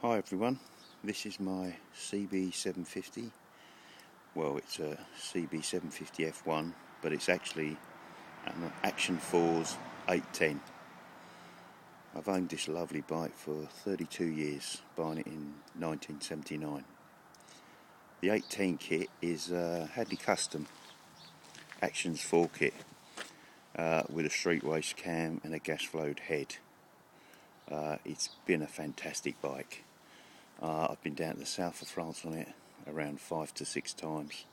Hi everyone, this is my cb750. Well, it's a cb750 F1, but it's actually an Action 4's 810. I've owned this lovely bike for 32 years, buying it in 1979. The 810 kit is Hadley Custom Actions 4 kit with a street race cam and a gas flowed head. It's been a fantastic bike. I've been down to the south of France on it around 5 to 6 times,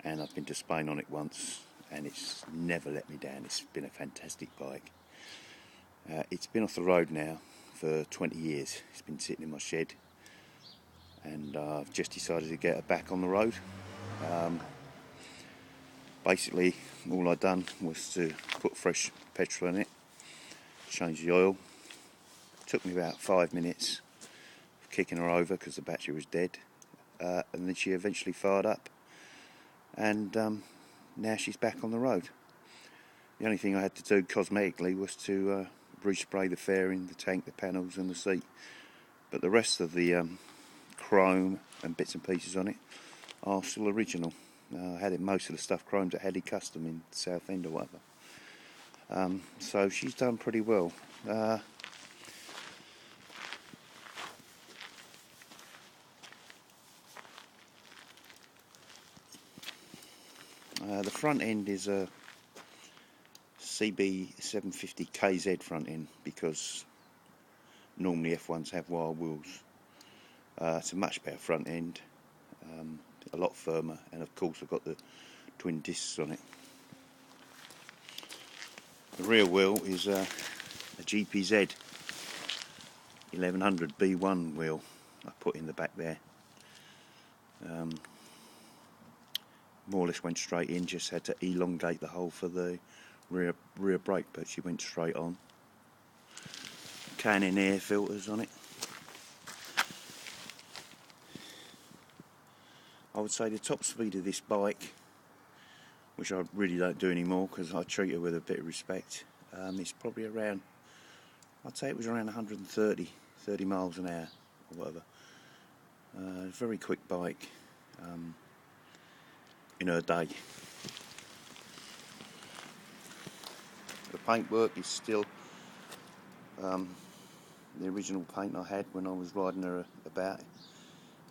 and I've been to Spain on it once, and it's never let me down. It's been a fantastic bike. It's been off the road now for 20 years. It's been sitting in my shed, and I've just decided to get it back on the road. Basically, all I'd done was to put fresh petrol in it, change the oil. Took me about 5 minutes kicking her over because the battery was dead, and then she eventually fired up, and now she's back on the road. The only thing I had to do cosmetically was to respray the fairing, the tank, the panels and the seat, but the rest of the chrome and bits and pieces on it are still original. I had it, most of the stuff chromed at Hadley Custom in Southend or whatever, so she's done pretty well. The front end is a cb750 KZ front end, because normally F1s have wild wheels. It's a much better front end, a lot firmer, and of course I've got the twin discs on it. The rear wheel is a GPZ 1100 B1 wheel I put in the back there. More or less went straight in, just had to elongate the hole for the rear brake, but she went straight on. Cannon air filters on it. I would say the top speed of this bike, which I really don't do anymore because I treat her with a bit of respect, is probably around, I'd say it was around 130 miles an hour or whatever. Very quick bike in her day. The paintwork is still the original paint I had when I was riding her about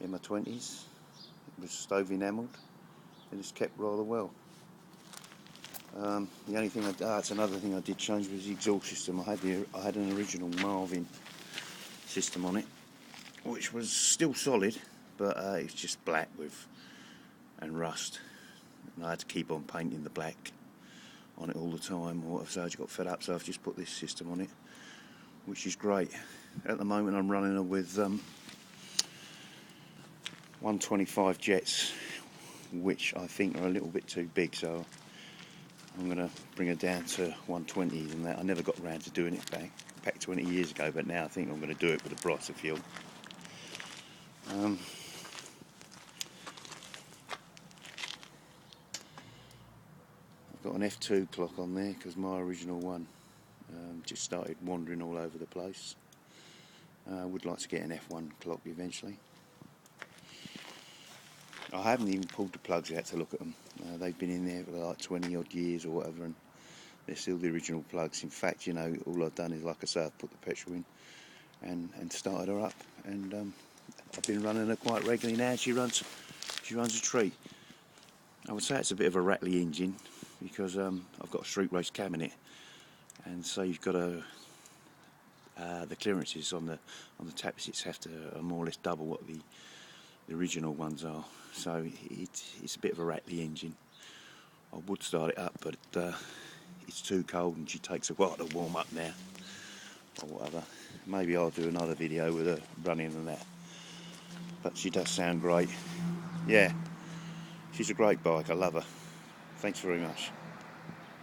in my 20s. It was stove enamelled, and it's kept rather well. The only thing that's another thing I did change was the exhaust system. I had an original Marvin system on it, which was still solid, but it's just black and rust. And I had to keep on painting the black on it all the time, or whatever, so I just got fed up, so I've just put this system on it, which is great. At the moment I'm running her with 125 jets, which I think are a little bit too big, so I'm going to bring her down to 120s and that. I never got around to doing it back 20 years ago, but now I think I'm going to do it with a brighter fuel. Got an F2 clock on there because my original one just started wandering all over the place. Would like to get an F1 clock eventually. I haven't even pulled the plugs out to look at them. They've been in there for like 20 odd years or whatever, and they're still the original plugs. In fact, you know, all I've done is, like I say, I've put the petrol in and started her up, and I've been running her quite regularly now. She runs a treat. I would say it's a bit of a rattly engine, because I've got a street race cam in it, and so you've got the clearances on the tappets have to more or less double what the original ones are. So it's a bit of a rattly engine. I would start it up, but it's too cold and she takes a while to warm up now, or whatever. Maybe I'll do another video with her running and that. But she does sound great. Yeah, she's a great bike. I love her. Thanks very much.